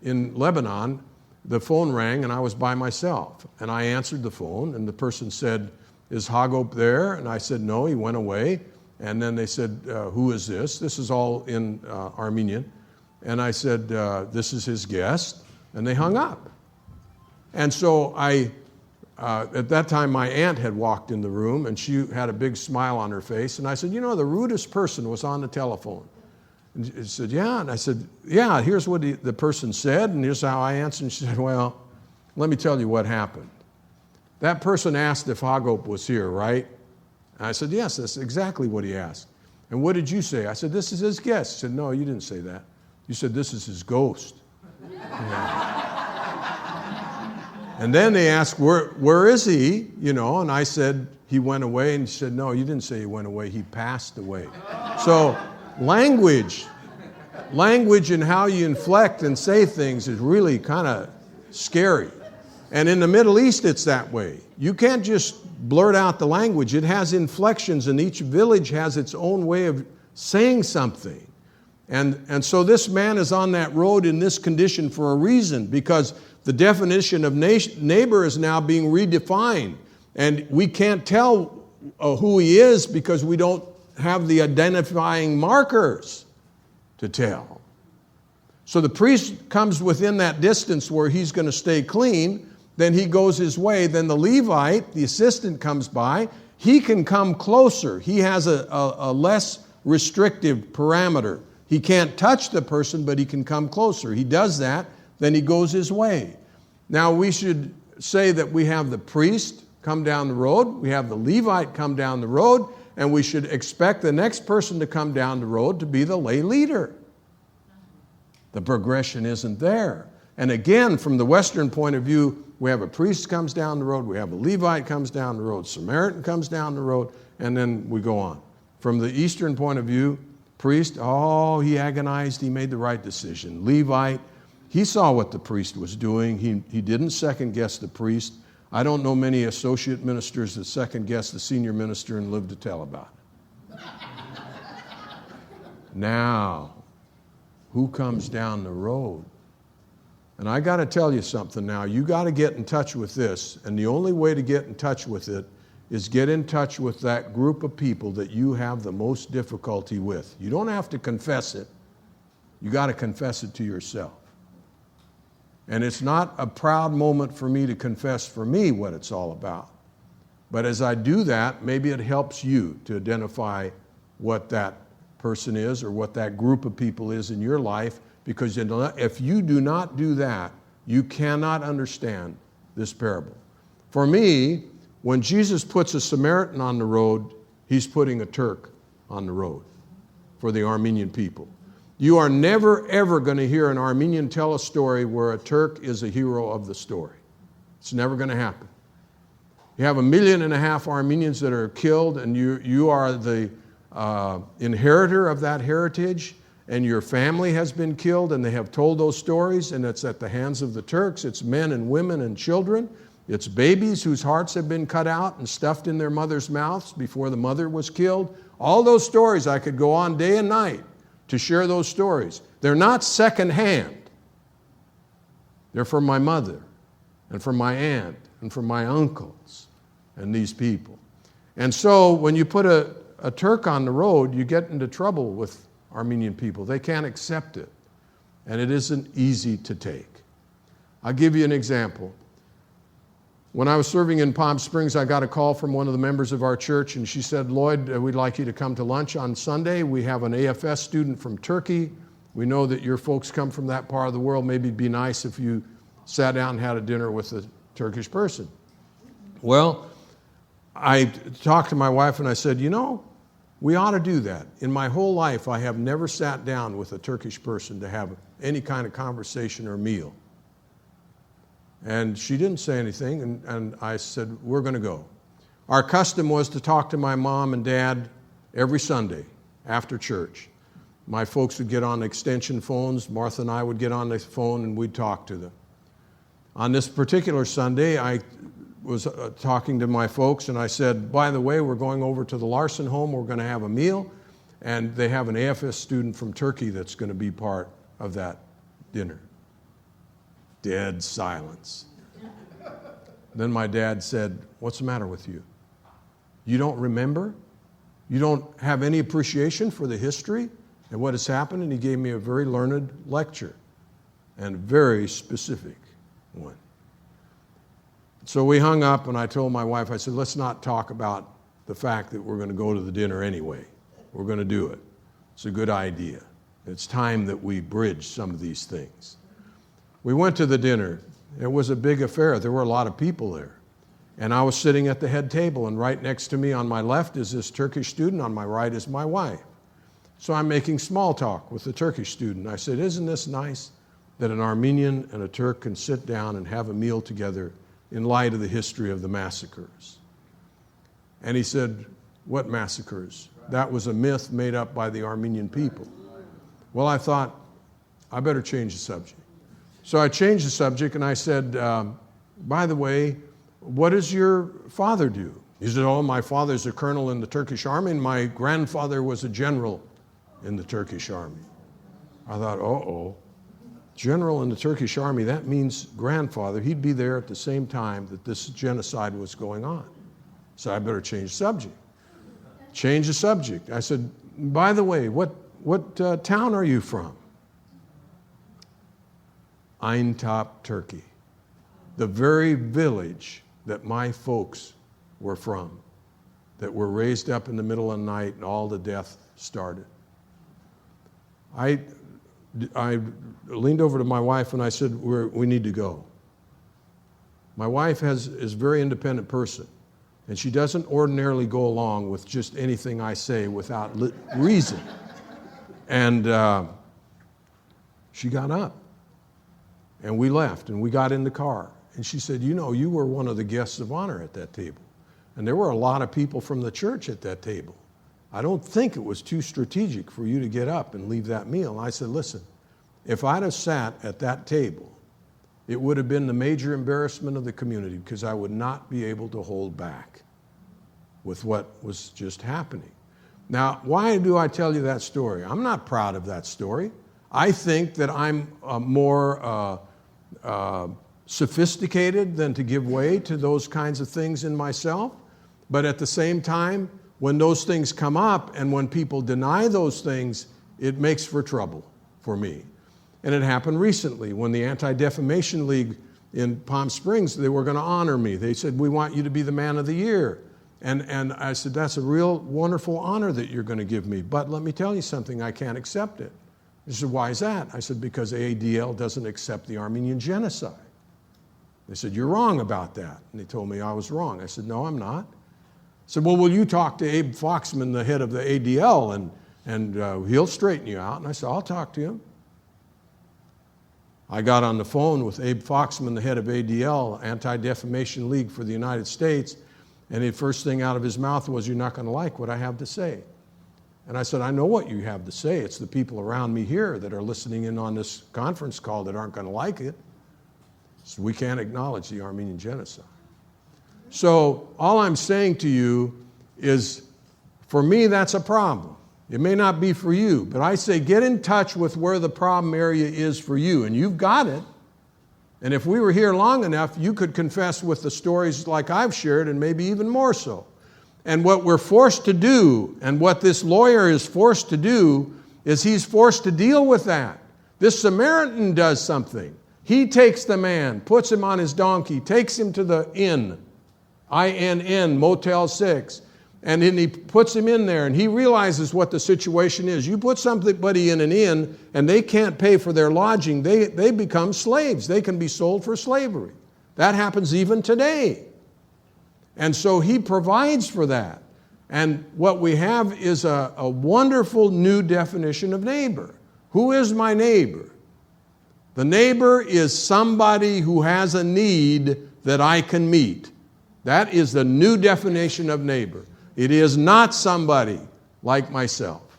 in Lebanon, the phone rang and I was by myself. And I answered the phone and the person said, is Hagop there? And I said, no, he went away. And then they said, who is this? This is all in Armenian. And I said, this is his guest. And they hung up. And so at that time, my aunt had walked in the room, and she had a big smile on her face. And I said, the rudest person was on the telephone. And she said, yeah. And I said, yeah, here's what the person said, and here's how I answered. And she said, well, let me tell you what happened. That person asked if Hagop was here, right? And I said, yes, that's exactly what he asked. And what did you say? I said, this is his guest. She said, no, you didn't say that. You said, this is his ghost. Yeah. And then they asked, where is he? And I said, he went away. And she said, no, you didn't say he went away. He passed away. So language Language and how you inflect and say things is really kind of scary. And in the Middle East, it's that way. You can't just blurt out the language. It has inflections, and each village has its own way of saying something. And so this man is on that road in this condition for a reason, because the definition of neighbor is now being redefined. And we can't tell who he is because we don't have the identifying markers to tell. So the priest comes within that distance where he's going to stay clean. Then he goes his way. Then the Levite, the assistant, comes by. He can come closer. He has a less restrictive parameter. He can't touch the person, but he can come closer. He does that, then he goes his way. Now we should say that we have the priest come down the road, we have the Levite come down the road, and we should expect the next person to come down the road to be the lay leader. The progression isn't there. And again, from the Western point of view, we have a priest comes down the road, we have a Levite comes down the road, Samaritan comes down the road, and then we go on. From the Eastern point of view, priest, he agonized, he made the right decision. Levite, he saw what the priest was doing. He didn't second guess the priest. I don't know many associate ministers that second guess the senior minister and live to tell about it. Now, who comes down the road? And I got to tell you something now. You got to get in touch with this, and the only way to get in touch with it is get in touch with that group of people that you have the most difficulty with. You don't have to confess it. You got to confess it to yourself. And it's not a proud moment for me to confess for me what it's all about. But as I do that, maybe it helps you to identify what that person is or what that group of people is in your life, because if you do not do that, you cannot understand this parable. For me, when Jesus puts a Samaritan on the road, he's putting a Turk on the road for the Armenian people. You are never, ever going to hear an Armenian tell a story where a Turk is a hero of the story. It's never going to happen. You have 1.5 million Armenians that are killed, and you are the inheritor of that heritage, and your family has been killed, and they have told those stories, and it's at the hands of the Turks. It's men and women and children. It's babies whose hearts have been cut out and stuffed in their mother's mouths before the mother was killed. All those stories, I could go on day and night to share those stories. They're not secondhand. They're from my mother and from my aunt and from my uncles and these people. And so when you put a Turk on the road, you get into trouble with Armenian people. They can't accept it. And it isn't easy to take. I'll give you an example. When I was serving in Palm Springs, I got a call from one of the members of our church, and she said, "Lloyd, we'd like you to come to lunch on Sunday. We have an AFS student from Turkey. We know that your folks come from that part of the world. Maybe it'd be nice if you sat down and had a dinner with a Turkish person." Well, I talked to my wife and I said, we ought to do that. In my whole life, I have never sat down with a Turkish person to have any kind of conversation or meal. And she didn't say anything, and I said, we're going to go. Our custom was to talk to my mom and dad every Sunday after church. My folks would get on extension phones. Martha and I would get on the phone, and we'd talk to them. On this particular Sunday, I was talking to my folks, and I said, by the way, we're going over to the Larson home. We're going to have a meal, and they have an AFS student from Turkey that's going to be part of that dinner. Dead silence. Then my dad said, "What's the matter with you? You don't remember? You don't have any appreciation for the history and what has happened?" And he gave me a very learned lecture, and a very specific one. So we hung up, and I told my wife, I said, let's not talk about the fact that we're going to go to the dinner anyway. We're going to do it. It's a good idea. It's time that we bridge some of these things. We went to the dinner. It was a big affair. There were a lot of people there. And I was sitting at the head table, and right next to me on my left is this Turkish student. On my right is my wife. So I'm making small talk with the Turkish student. I said, isn't this nice that an Armenian and a Turk can sit down and have a meal together in light of the history of the massacres? And he said, what massacres? That was a myth made up by the Armenian people. Well, I thought, I better change the subject. So I changed the subject and I said, by the way, what does your father do? He said, oh, my father's a colonel in the Turkish army and my grandfather was a general in the Turkish army. I thought, uh-oh, general in the Turkish army, that means grandfather. He'd be there at the same time that this genocide was going on. So I better change the subject. Change the subject. I said, by the way, what town are you from? Eintop, Turkey. The very village that my folks were from, that were raised up in the middle of the night and all the death started. I leaned over to my wife and I said, we need to go. My wife is a very independent person, and she doesn't ordinarily go along with just anything I say without reason. And she got up, and we left, and we got in the car. And she said, you know, you were one of the guests of honor at that table. And there were a lot of people from the church at that table. I don't think it was too strategic for you to get up and leave that meal. And I said, listen, if I'd have sat at that table, it would have been the major embarrassment of the community because I would not be able to hold back with what was just happening. Now, why do I tell you that story? I'm not proud of that story. I think that I'm more sophisticated than to give way to those kinds of things in myself. But at the same time, when those things come up and when people deny those things, it makes for trouble for me. And it happened recently when the Anti-Defamation League in Palm Springs, they were going to honor me. They said, we want you to be the man of the year. And I said, that's a real wonderful honor that you're going to give me. But let me tell you something, I can't accept it. They said, why is that? I said, because ADL doesn't accept the Armenian genocide. They said, you're wrong about that. And they told me I was wrong. I said, no, I'm not. I said, well, will you talk to Abe Foxman, the head of the ADL, and he'll straighten you out? And I said, I'll talk to him. I got on the phone with Abe Foxman, the head of ADL, Anti-Defamation League for the United States, and the first thing out of his mouth was, you're not going to like what I have to say. And I said, I know what you have to say. It's the people around me here that are listening in on this conference call that aren't going to like it. So we can't acknowledge the Armenian genocide. So all I'm saying to you is, for me, that's a problem. It may not be for you, but I say get in touch with where the problem area is for you, and you've got it. And if we were here long enough, you could confess with the stories like I've shared, and maybe even more so. And what we're forced to do, and what this lawyer is forced to do, is he's forced to deal with that. This Samaritan does something. He takes the man, puts him on his donkey, takes him to the inn, INN, Motel 6, and then he puts him in there, and he realizes what the situation is. You put somebody in an inn, and they can't pay for their lodging, they become slaves. They can be sold for slavery. That happens even today. And so he provides for that. And what we have is a wonderful new definition of neighbor. Who is my neighbor? The neighbor is somebody who has a need that I can meet. That is the new definition of neighbor. It is not somebody like myself.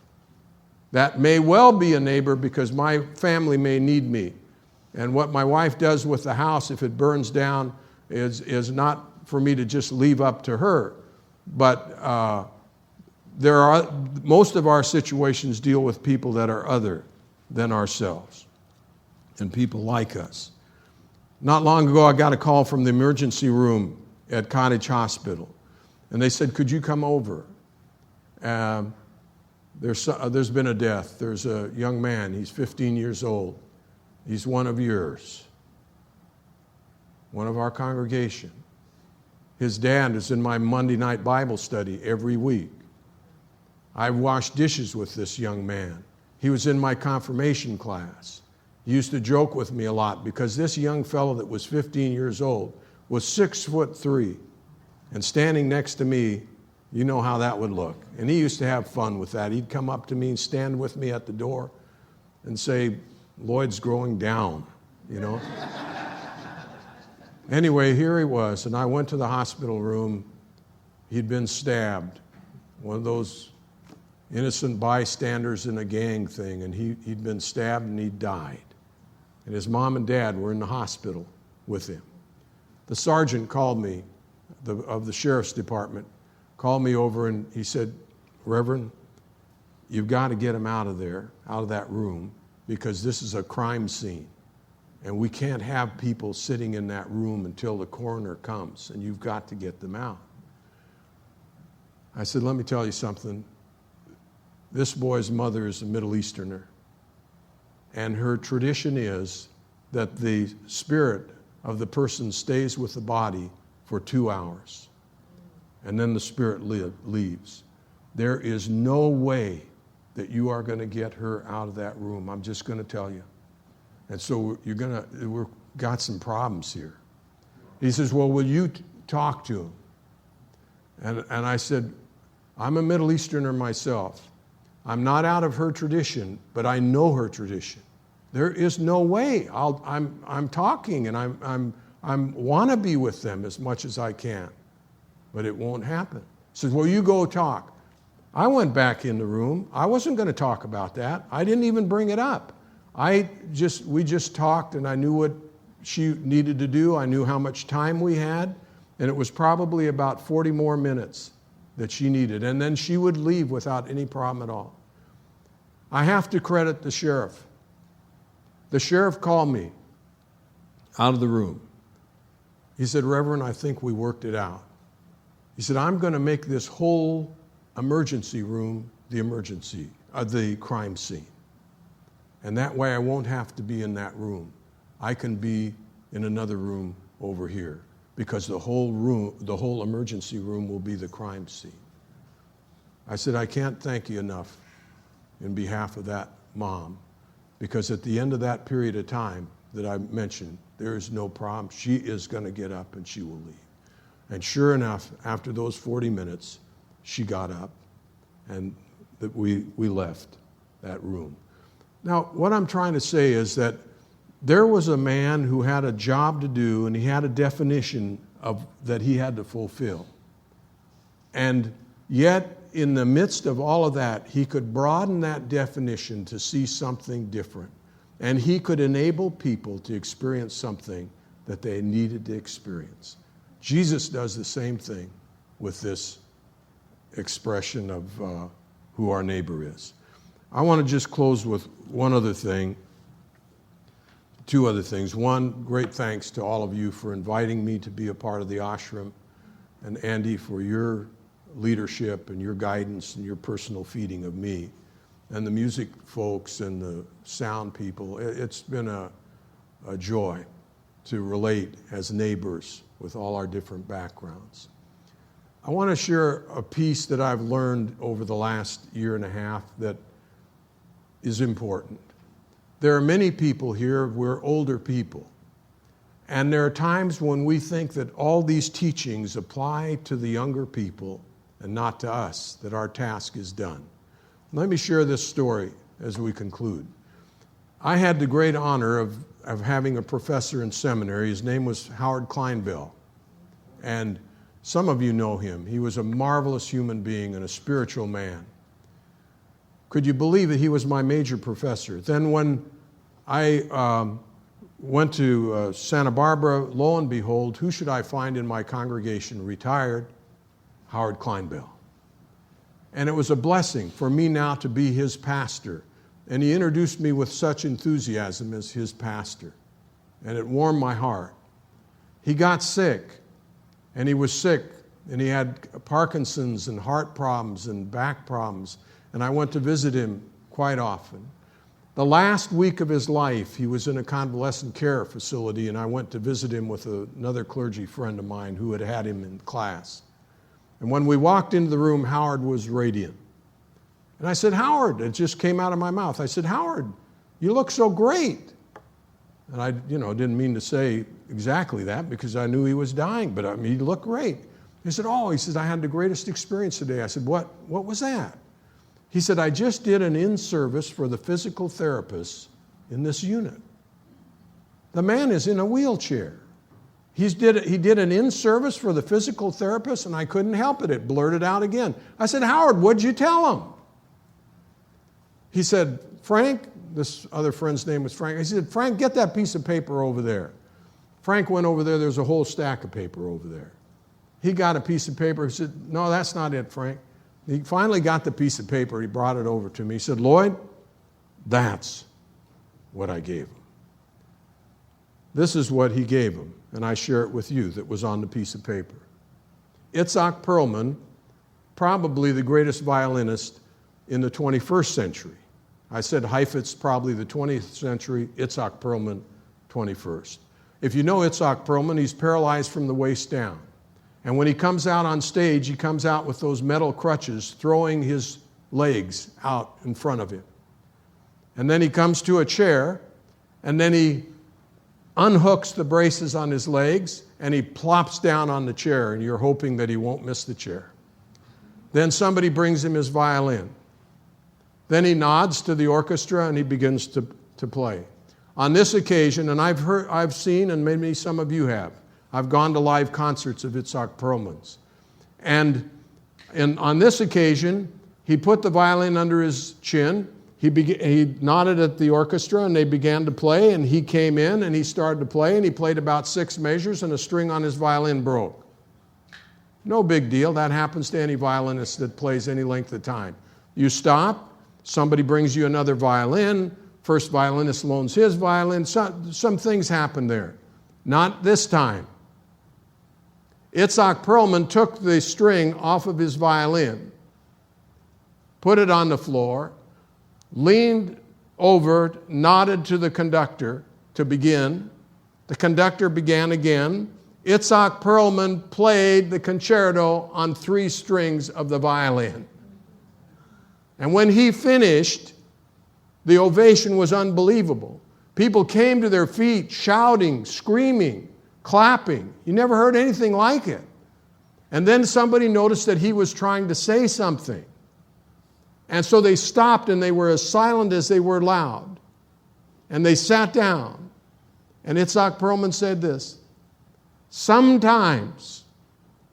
That may well be a neighbor because my family may need me. And what my wife does with the house, if it burns down, is not for me to just leave up to her. But most of our situations deal with people that are other than ourselves and people like us. Not long ago, I got a call from the emergency room at Cottage Hospital. And they said, could you come over? There's been a death. There's a young man. He's 15 years old. He's one of yours, one of our congregation. His dad is in my Monday night Bible study every week. I washed dishes with this young man. He was in my confirmation class. He used to joke with me a lot because this young fellow that was 15 years old was 6'3", and standing next to me, you know how that would look. And he used to have fun with that. He'd come up to me and stand with me at the door and say, Lloyd's growing down, you know. Anyway, here he was, and I went to the hospital room. He'd been stabbed, one of those, innocent bystanders in a gang thing, and he'd been stabbed and he died. And his mom and dad were in the hospital with him. The sergeant called me, of the sheriff's department, called me over and he said, Reverend, you've got to get him out of there, out of that room, because this is a crime scene. And we can't have people sitting in that room until the coroner comes, and you've got to get them out. I said, let me tell you something. This boy's mother is a Middle Easterner, and her tradition is that the spirit of the person stays with the body for 2 hours, and then the spirit leaves. There is no way that you are going to get her out of that room. I'm just going to tell you. And so we've got some problems here. He says, well, will you talk to him? And I said, I'm a Middle Easterner myself. I'm not out of her tradition, but I know her tradition. There is no way. I'm talking, and I want to be with them as much as I can, but it won't happen. He says, well, you go talk. I went back in the room. I wasn't going to talk about that. I didn't even bring it up. We just talked, and I knew what she needed to do. I knew how much time we had, and it was probably about 40 more minutes that she needed, and then she would leave without any problem at all. I have to credit the sheriff. The sheriff called me out of the room. He said, Reverend, I think we worked it out. He said, I'm going to make this whole emergency room the crime scene. And that way I won't have to be in that room. I can be in another room over here, because the whole emergency room will be the crime scene. I said, I can't thank you enough in behalf of that mom, because at the end of that period of time that I mentioned, there is no problem. She is going to get up and she will leave. And sure enough, after those 40 minutes, she got up, and we left that room. Now, what I'm trying to say is that there was a man who had a job to do, and he had a definition that he had to fulfill. And yet, in the midst of all of that, he could broaden that definition to see something different. And he could enable people to experience something that they needed to experience. Jesus does the same thing with this expression of who our neighbor is. I want to just close with two other things. One, great thanks to all of you for inviting me to be a part of the ashram, and Andy for your leadership and your guidance and your personal feeding of me, and the music folks and the sound people. It's been a joy to relate as neighbors with all our different backgrounds. I want to share a piece that I've learned over the last year and a half that is important. There are many people here, we're older people, and there are times when we think that all these teachings apply to the younger people and not to us, that our task is done. Let me share this story as we conclude. I had the great honor of having a professor in seminary. His name was Howard Kleinbell, and some of you know him. He was a marvelous human being and a spiritual man. Could you believe it? He was my major professor. Then when I went to Santa Barbara, lo and behold, who should I find in my congregation retired? Howard Kleinbell. And it was a blessing for me now to be his pastor. And he introduced me with such enthusiasm as his pastor. And it warmed my heart. He got sick, and he was sick, and he had Parkinson's and heart problems and back problems. And I went to visit him quite often. The last week of his life, he was in a convalescent care facility, and I went to visit him with another clergy friend of mine who had him in class. And when we walked into the room, Howard was radiant. And I said, Howard, it just came out of my mouth. I said, Howard, you look so great. And I, didn't mean to say exactly that because I knew he was dying, but I mean, he looked great. He said, I had the greatest experience today. I said, what was that? He said, I just did an in-service for the physical therapists in this unit. The man is in a wheelchair. He did an in-service for the physical therapist, and I couldn't help it. It blurted out again. I said, Howard, what'd you tell him? he said, Frank, this other friend's name was Frank. He said, Frank, get that piece of paper over there. Frank went over there. There's a whole stack of paper over there. He got a piece of paper. He said, no, that's not it, Frank. He finally got the piece of paper. He brought it over to me. He said, Lloyd, that's what I gave him. This is what he gave him, and I share it with you that was on the piece of paper. Itzhak Perlman, probably the greatest violinist in the 21st century. I said Heifetz, probably the 20th century, Itzhak Perlman, 21st. If you know Itzhak Perlman, he's paralyzed from the waist down. And when he comes out on stage, he comes out with those metal crutches, throwing his legs out in front of him. And then he comes to a chair, and then he unhooks the braces on his legs, and he plops down on the chair, and you're hoping that he won't miss the chair. Then somebody brings him his violin. Then he nods to the orchestra, and he begins to play. On this occasion, and I've seen, and maybe some of you have, I've gone to live concerts of Itzhak Perlman's. And on this occasion, he put the violin under his chin. He nodded at the orchestra, and they began to play, and he came in, and he started to play, and he played about 6 measures, and a string on his violin broke. No big deal. That happens to any violinist that plays any length of time. You stop, somebody brings you another violin, first violinist loans his violin, some things happen there. Not this time. Itzhak Perlman took the string off of his violin, put it on the floor, leaned over, nodded to the conductor to begin. The conductor began again. Itzhak Perlman played the concerto on 3 strings of the violin. And when he finished, the ovation was unbelievable. People came to their feet shouting, screaming, clapping. You never heard anything like it. And then somebody noticed that he was trying to say something. And so they stopped, and they were as silent as they were loud. And they sat down. And Itzhak Perlman said this: sometimes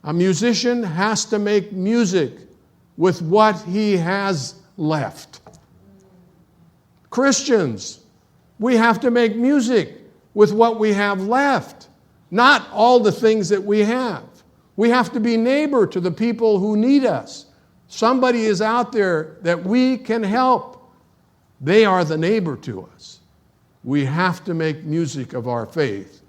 a musician has to make music with what he has left. Christians, we have to make music with what we have left, not all the things that we have. We have to be neighbor to the people who need us. Somebody is out there that we can help. They are the neighbor to us. We have to make music of our faith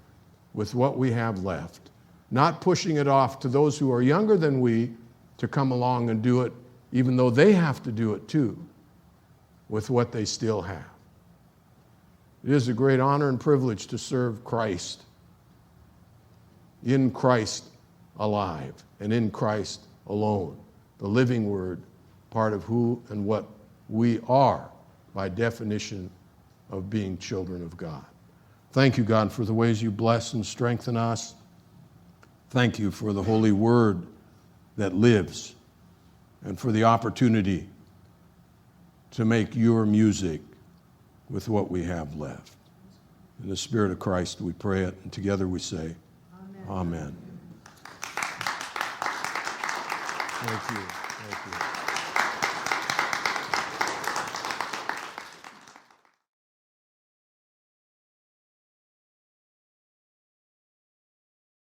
with what we have left, not pushing it off to those who are younger than we to come along and do it, even though they have to do it too, with what they still have. It is a great honor and privilege to serve Christ, in Christ alive, and in Christ alone, the living Word, part of who and what we are by definition of being children of God. Thank you, God, for the ways you bless and strengthen us. Thank you for the Holy Word that lives, and for the opportunity to make your music with what we have left. In the Spirit of Christ we pray it, and together we say, Amen. Amen. Thank you. Thank you.